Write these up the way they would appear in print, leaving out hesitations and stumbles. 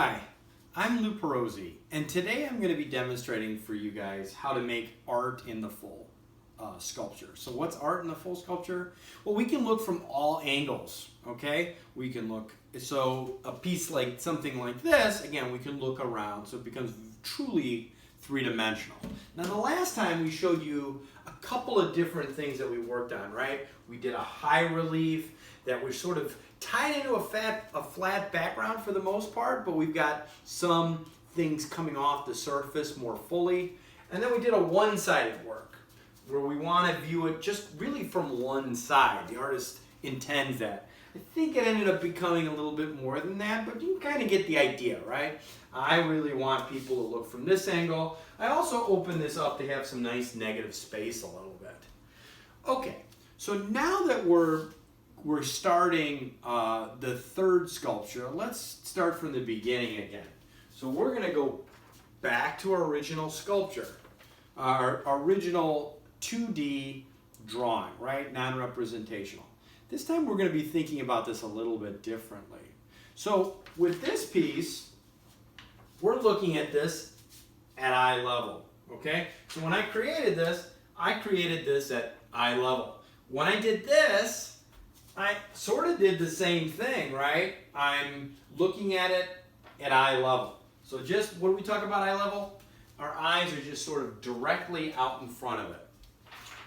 Hi, I'm Pierozzi, and today I'm going to be demonstrating for you guys how to make art in the full sculpture. So what's art in the full sculpture? Well, we can look from all angles, okay? We can look, so a piece like something like this, again, we can look around so it becomes truly three-dimensional. Now the last time we showed you a couple of different things that we worked on, right? We did a high relief that was sort of tied into a flat background for the most part, but we've got some things coming off the surface more fully. And then we did a one-sided work where we want to view it just really from one side. The artist intends that. I think it ended up becoming a little bit more than that, but you can kind of get the idea, right? I really want people to look from this angle. I also opened this up to have some nice negative space a little bit. Okay, so now that we're starting the third sculpture, let's start from the beginning again. So we're going to go back to our original sculpture, our original 2D drawing, right? Non-representational. This time we're going to be thinking about this a little bit differently. So with this piece, we're looking at this at eye level, okay? So when I created this at eye level. When I did this, I sort of did the same thing, right? I'm looking at it at eye level. So just, what do we talk about eye level? Our eyes are just sort of directly out in front of it.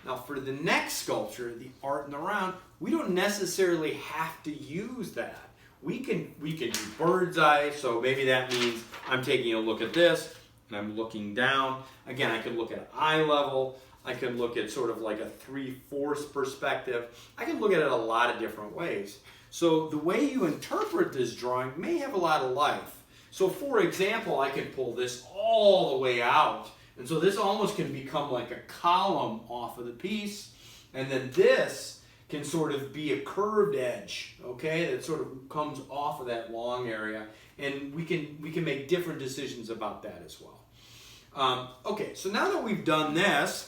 Now for the next sculpture, the art in the round, we don't necessarily have to use that. We can do bird's eye, so maybe that means I'm taking a look at this and I'm looking down. Again, I could look at eye level. I could look at sort of like a 3/4 perspective. I can look at it a lot of different ways. So the way you interpret this drawing may have a lot of life. So for example, I can pull this all the way out. And so this almost can become like a column off of the piece. And then this can sort of be a curved edge, okay, that sort of comes off of that long area. And we can make different decisions about that as well. Okay, so now that we've done this,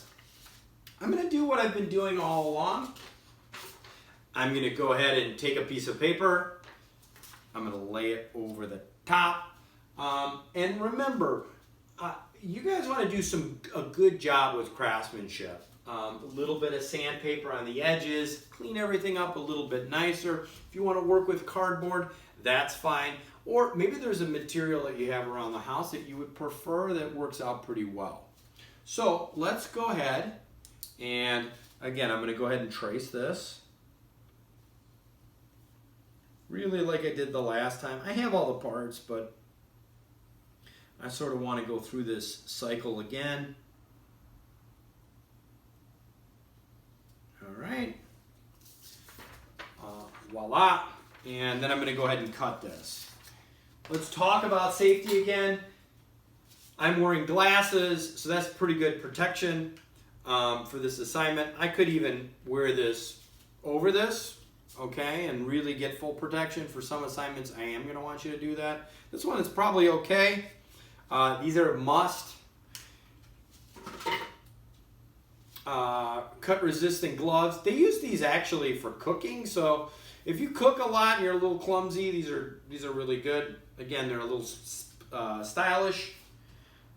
I'm going to do what I've been doing all along. I'm going to go ahead and take a piece of paper. I'm going to lay it over the top. And remember, you guys want to do a good job with craftsmanship. A little bit of sandpaper on the edges, clean everything up a little bit nicer. If you want to work with cardboard, that's fine. Or maybe there's a material that you have around the house that you would prefer that works out pretty well. So let's go ahead and again, I'm going to go ahead and trace this. Really like I did the last time. I have all the parts, but I sort of want to go through this cycle again. All right. Voila. And then I'm going to go ahead and cut this. Let's talk about safety again. I'm wearing glasses, so that's pretty good protection for this assignment. I could even wear this over this, okay, and really get full protection. For some assignments, I am going to want you to do that. This one is probably okay. These are a must. Cut-resistant gloves. They use these actually for cooking, so if you cook a lot and you're a little clumsy, these are really good. Again, they're a little stylish.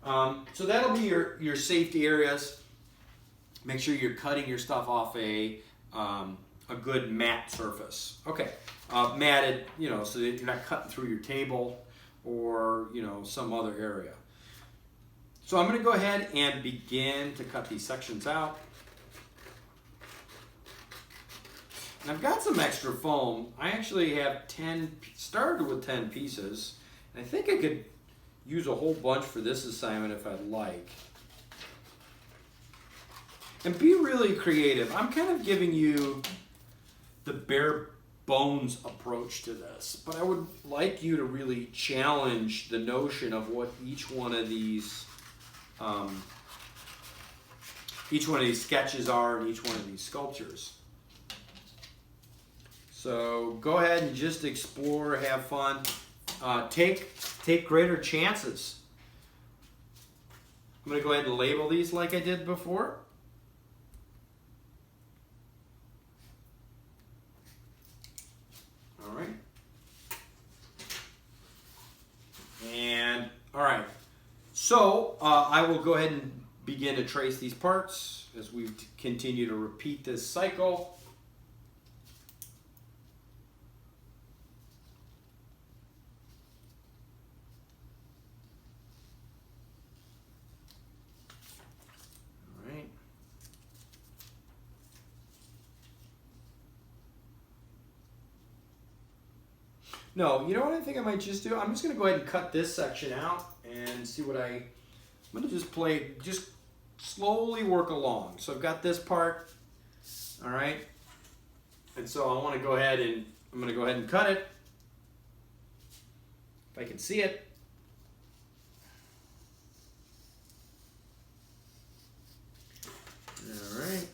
So that'll be your safety areas. Make sure you're cutting your stuff off a good matte surface. Okay, matted, so that you're not cutting through your table or some other area. So I'm going to go ahead and begin to cut these sections out. And I've got some extra foam. I actually have started with 10 pieces. And I think I could use a whole bunch for this assignment if I'd like. And be really creative. I'm kind of giving you the bare bones approach to this, but I would like you to really challenge the notion of what each one of these sketches are and each one of these sculptures. So go ahead and just explore, have fun, take greater chances. I'm going to go ahead and label these like I did before. All right. So I will go ahead and begin to trace these parts as we continue to repeat this cycle. All right. No, you know what I think I might just do? I'm just going to go ahead and cut this section out and see what I'm going to just slowly work along. So I've got this part, all right? And so I want to go ahead and, I'm going to go ahead and cut it. If I can see it. All right.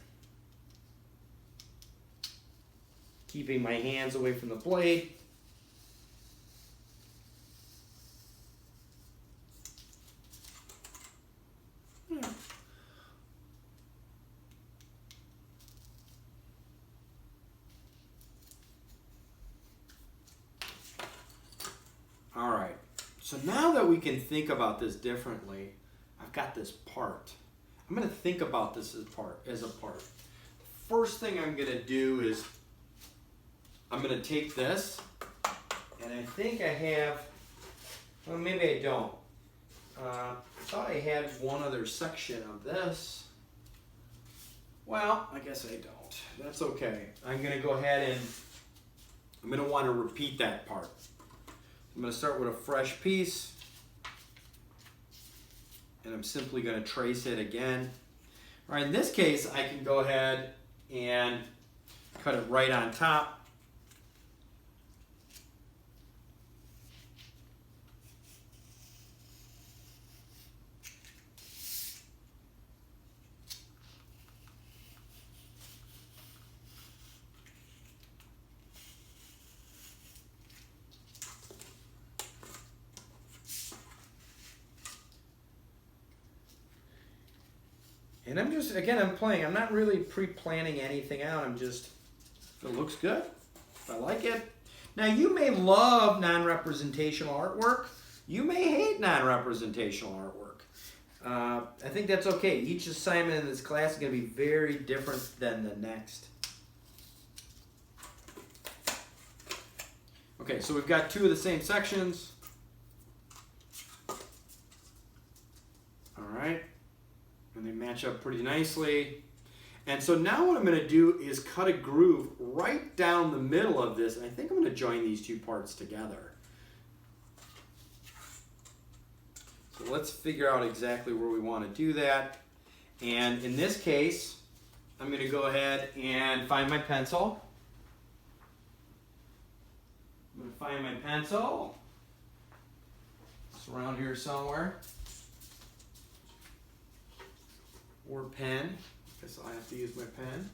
Keeping my hands away from the blade. All right, so now that we can think about this differently, I've got this part. I'm going to think about this as a part. The first thing I'm going to do is I'm going to take this, and I think I have, well, maybe I don't. I thought I had one other section of this. Well, I guess I don't. That's okay. I'm going to go ahead and I'm going to want to repeat that part. I'm going to start with a fresh piece, and I'm simply going to trace it again. All right, in this case, I can go ahead and cut it right on top. And I'm just, again, I'm playing. I'm not really pre-planning anything out. I'm just, if it looks good, if I like it. Now, you may love non-representational artwork. You may hate non-representational artwork. I think that's okay. Each assignment in this class is going to be very different than the next. Okay, so we've got two of the same sections. All right. And they match up pretty nicely. And so now what I'm going to do is cut a groove right down the middle of this. And I think I'm going to join these two parts together. So let's figure out exactly where we want to do that. And in this case, I'm going to go ahead and find my pencil. I'm going to find my pencil. It's around here somewhere. Or pen, because I have to use my pen.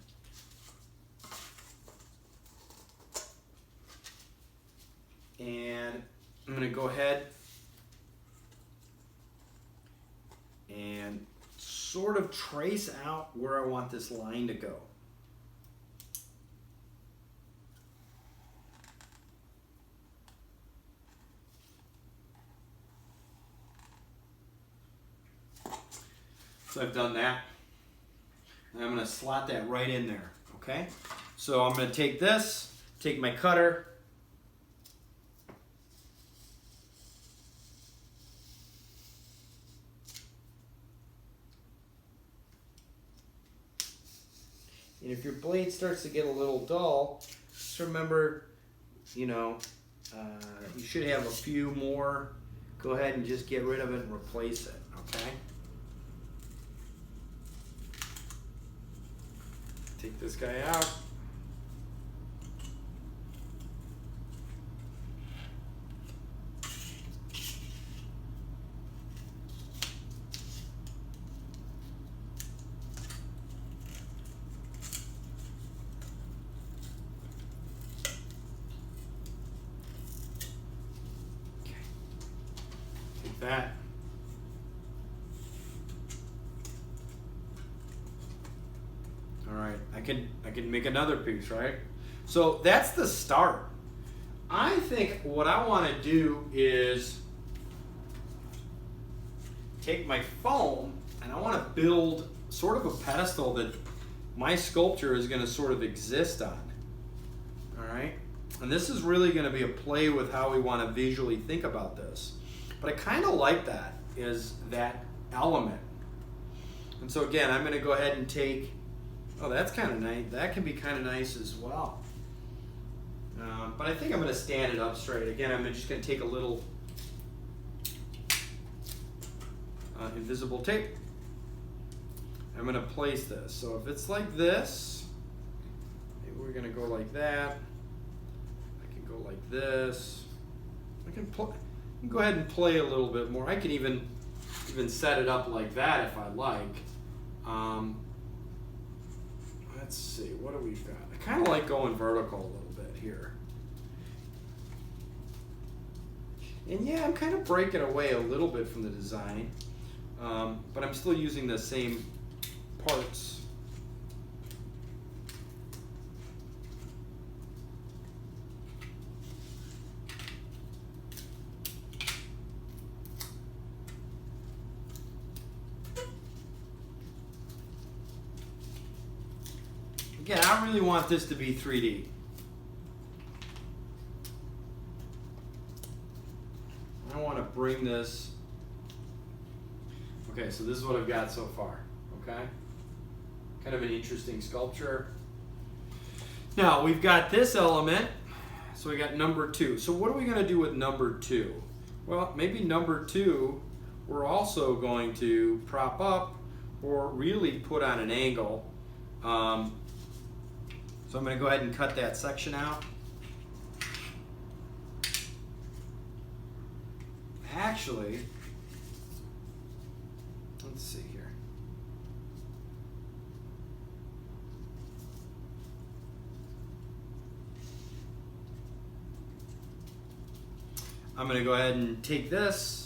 And I'm going to go ahead and sort of trace out where I want this line to go. So I've done that. And I'm going to slot that right in there, okay? So I'm going to take this, take my cutter, and if your blade starts to get a little dull, just remember, you know, you should have a few more. Go ahead and just get rid of it and replace it, okay? Take this guy out. Okay. Take that. I can make another piece, right? So that's the start. I think what I want to do is take my foam and I want to build sort of a pedestal that my sculpture is going to sort of exist on. All right? And this is really going to be a play with how we want to visually think about this. But I kind of like that, is that element. And so again, I'm going to go ahead and take, oh, that's kind of nice. That can be kind of nice as well. But I think I'm going to stand it up straight. Again, I'm just going to take a little invisible tape. I'm going to place this. So if it's like this, maybe we're going to go like that. I can go like this. I can go ahead and play a little bit more. I can even set it up like that if I like. Let's see, what do we got? I kind of like going vertical a little bit here. And yeah, I'm kind of breaking away a little bit from the design, but I'm still using the same parts. Again, I really want this to be 3D. I want to bring this. Okay, so this is what I've got so far. Okay, kind of an interesting sculpture. Now we've got this element, so we got number 2. So what are we going to do with number 2? Well, maybe number 2 we're also going to prop up or really put on an angle. So I'm going to go ahead and cut that section out. Actually, let's see here. I'm going to go ahead and take this.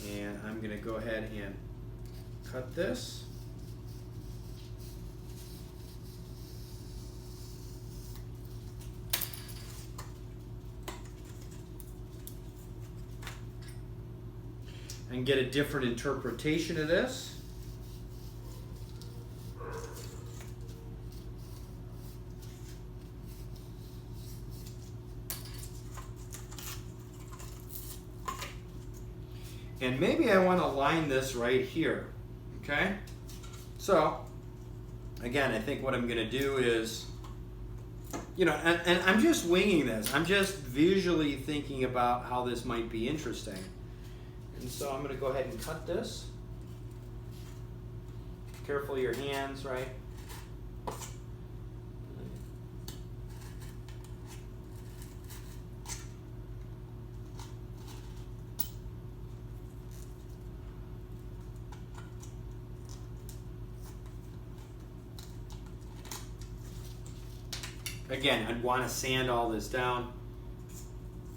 And I'm going to go ahead and cut this. And get a different interpretation of this. And maybe I want to line this right here, okay? So, again, I think what I'm going to do is, and I'm just winging this. I'm just visually thinking about how this might be interesting. And so I'm going to go ahead and cut this. Careful of your hands, right? Again, I'd want to sand all this down.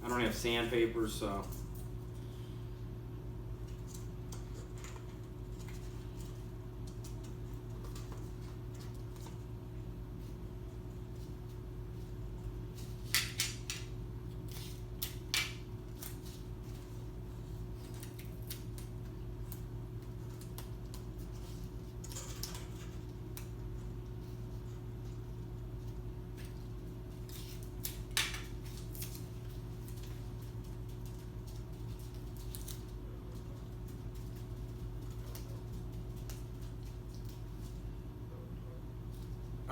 I don't have sandpaper, so.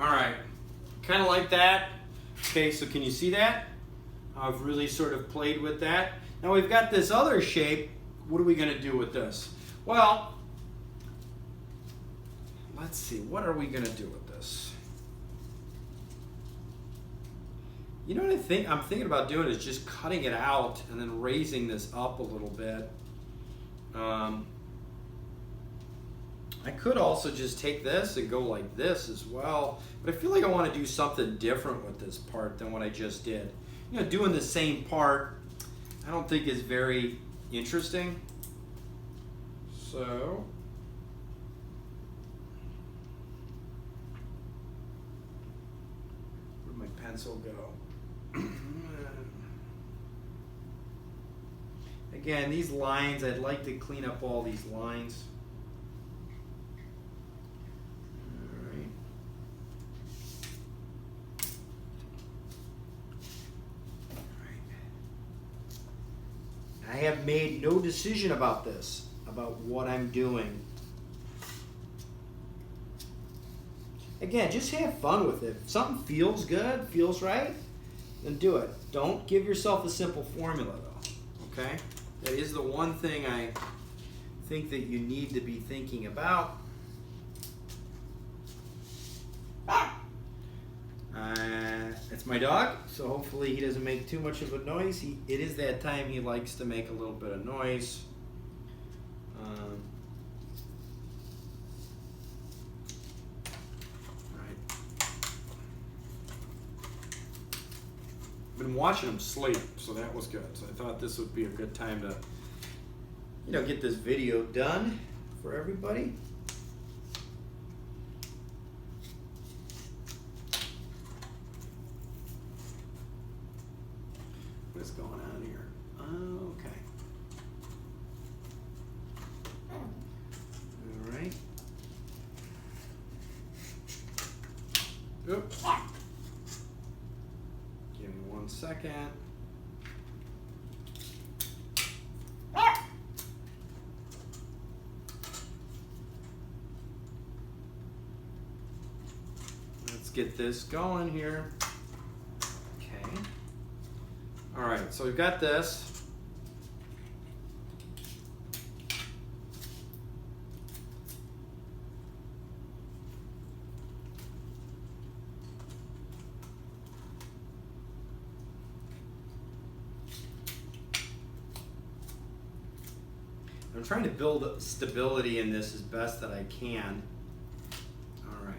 All right, kind of like that. Okay, so can you see that? I've really sort of played with that. Now we've got this other shape. What are we going to do with this? Well, let's see. What are we going to do with this? You know what I'm thinking about doing is just cutting it out and then raising this up a little bit. I could also just take this and go like this as well, but I feel like I want to do something different with this part than what I just did. Doing the same part, I don't think is very interesting. So, where'd my pencil go? Again, these lines, I'd like to clean up all these lines. All right. I have made no decision about this, about what I'm doing. Again, just have fun with it. If something feels good, feels right, then do it. Don't give yourself a simple formula, though. Okay? That is the one thing I think that you need to be thinking about. It's my dog, so hopefully he doesn't make too much of a noise. It is that time he likes to make a little bit of noise. Been watching him sleep, so that was good. So I thought this would be a good time to, get this video done for everybody. What's going on here? Okay. All right. Oops. Give me 1 second. Let's get this going here. Okay. All right, so we've got this. I'm trying to build stability in this as best that I can. All right.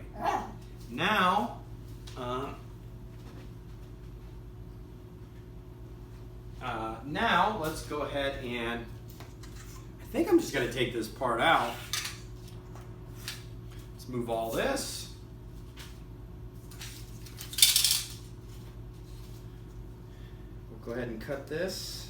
Now let's go ahead and I think I'm just going to take this part out. Let's move all this. We'll go ahead and cut this.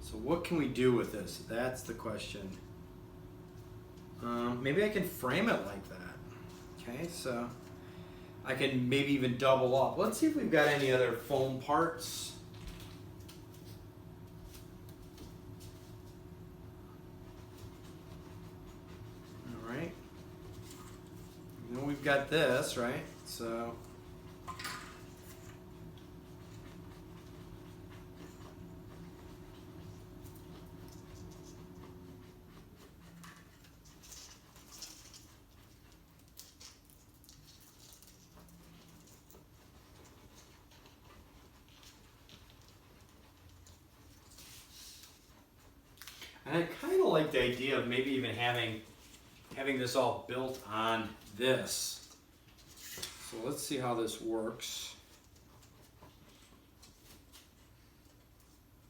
So what can we do with this? That's the question. Maybe I can frame it like that. Okay, so I can maybe even double up. Let's see if we've got any other foam parts. All right. Then we've got this, right? So and I kind of like the idea of maybe even having this all built on this. So let's see how this works.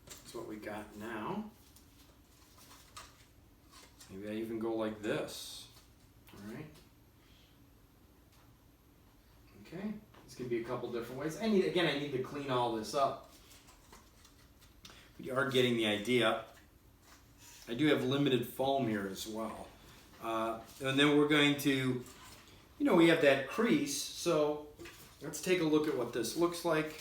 That's what we got now. Maybe I even go like this. All right. Okay. This could be a couple different ways. I need to clean all this up. But you are getting the idea. I do have limited foam here as well. And then we're going to, we have that crease. So let's take a look at what this looks like.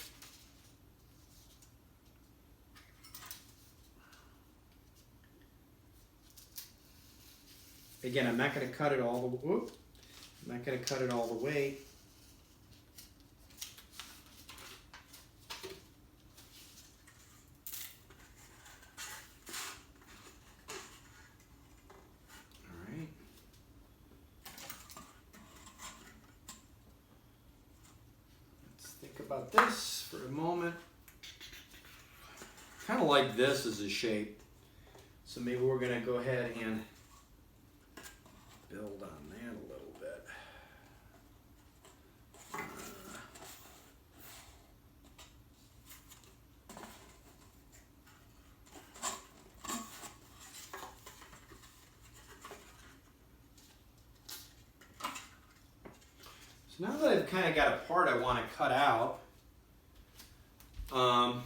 Again, I'm not going to cut it all the way. About this for a moment. Kind of like this as a shape. So maybe we're going to go ahead and build on that a little bit. So now that I've kind of got a part I want to cut out, I'm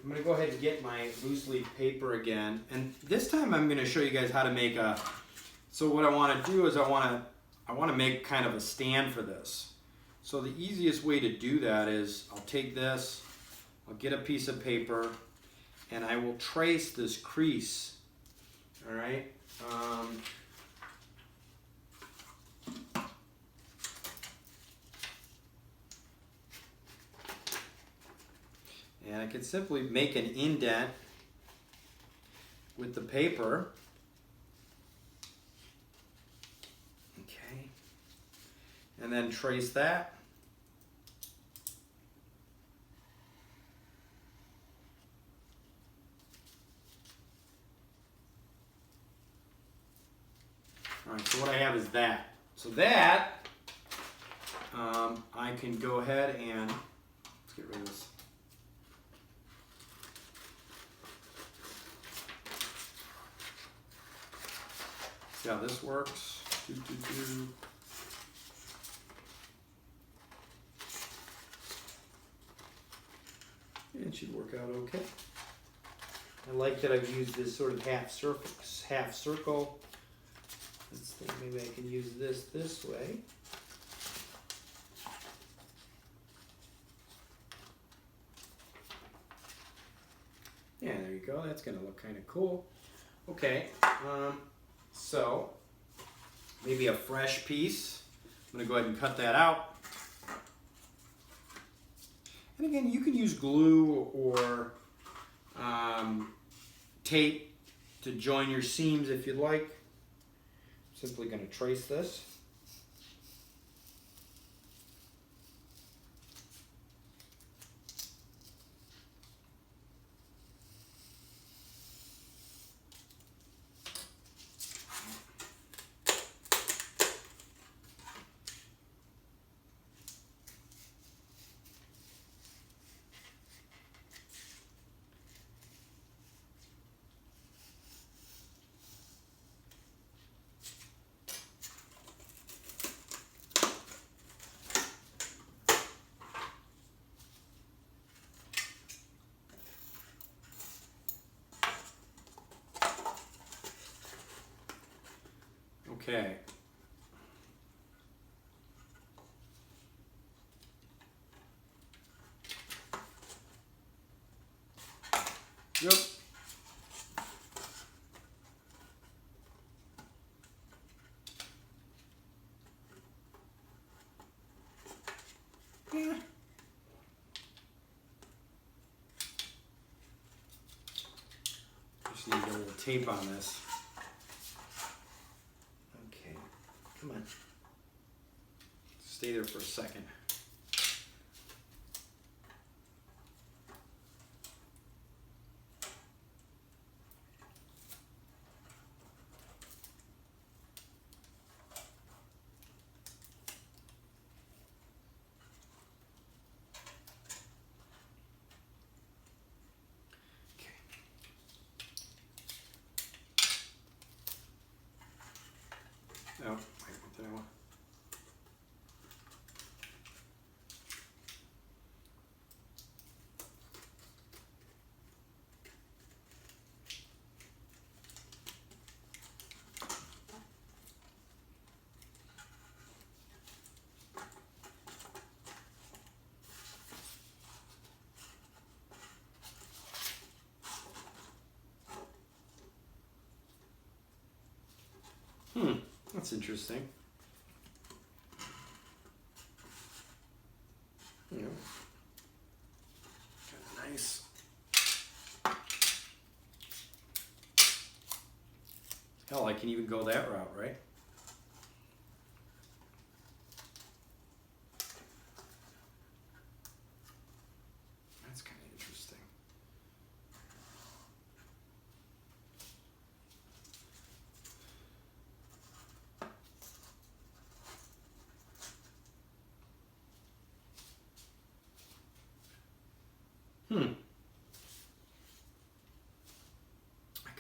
going to go ahead and get my loose leaf paper again. And this time I'm going to show you guys how to make a, so what I want to do is I want to make kind of a stand for this. So the easiest way to do that is I'll take this, I'll get a piece of paper, and I will trace this crease. All right. And I can simply make an indent with the paper. Okay. And then trace that. All right, so what I have is that. So that, I can go ahead and, let's get rid of this. See how this works. It should work out okay. I like that I've used this sort of half circle. Let's think maybe I can use this way. Yeah, there you go. That's going to look kind of cool. Okay, so maybe a fresh piece. I'm going to go ahead and cut that out. And again, you can use glue or tape to join your seams if you'd like. Simply going to trace this. Okay. Yep. Yeah. Just need a little tape on this. Okay, come on. Stay there for a second. Oh, wait, what did I want? That's interesting. Yeah. Nice. Hell, I can even go that route, right? That's kind of interesting. I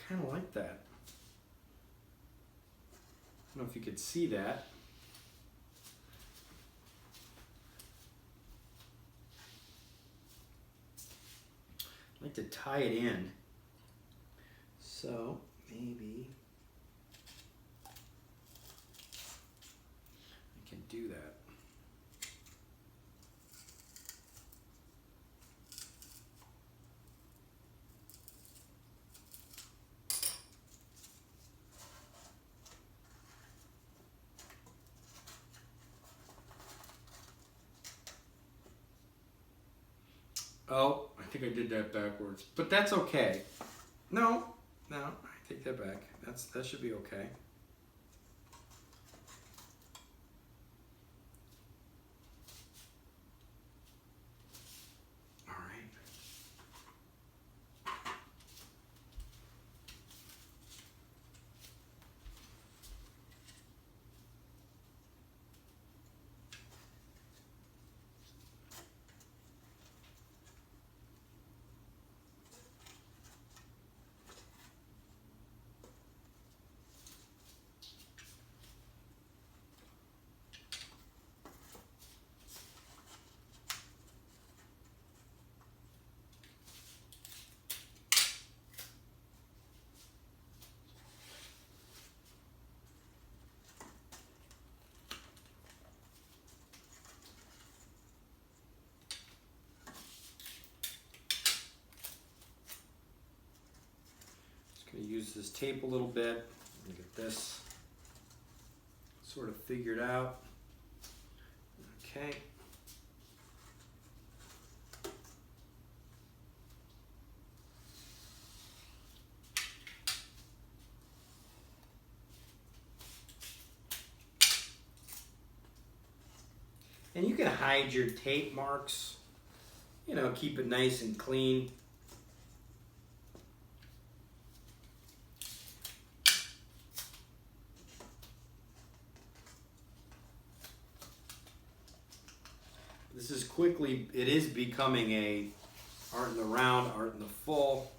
kind of like that. I don't know if you could see that. I like to tie it in. So maybe I can do that. Oh, I think I did that backwards, but that's okay. No, I take that back. That should be okay. All right. Going to use this tape a little bit. Get this sort of figured out. Okay. And you can hide your tape marks, you know, keep it nice and clean. This is it is becoming a art in the round, art in the full.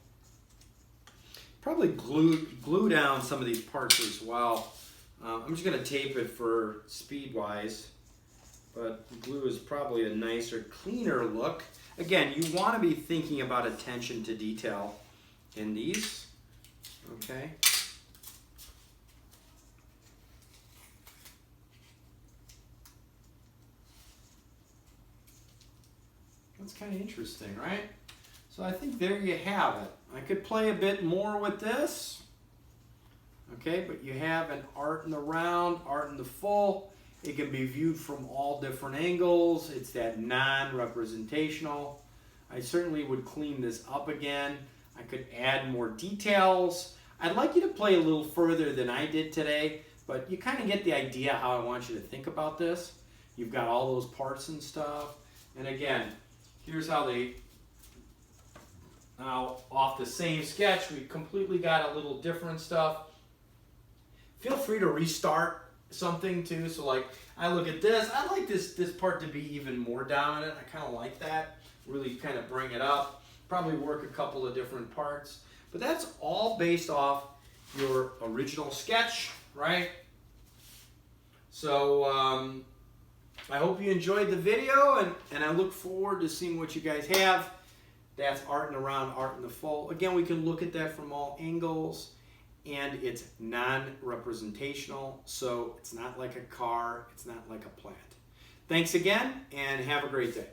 Probably glue down some of these parts as well. I'm just going to tape it for speed-wise, but glue is probably a nicer, cleaner look. Again, you want to be thinking about attention to detail in these, okay? That's kind of interesting, right? So I think there you have it. I could play a bit more with this, okay? But you have an art in the round, art in the full. It can be viewed from all different angles. It's that non-representational. I certainly would clean this up again. I could add more details. I'd like you to play a little further than I did today, but you kind of get the idea how I want you to think about this. You've got all those parts and stuff. And again, here's how they, now off the same sketch, we completely got a little different stuff. Feel free to restart something too. So like, I look at this, I like this part to be even more dominant. I kind of like that. Really kind of bring it up. Probably work a couple of different parts. But that's all based off your original sketch, right? So I hope you enjoyed the video, and I look forward to seeing what you guys have. That's art in the round, art in the full. Again, we can look at that from all angles, and it's non-representational, so it's not like a car, it's not like a plant. Thanks again, and have a great day.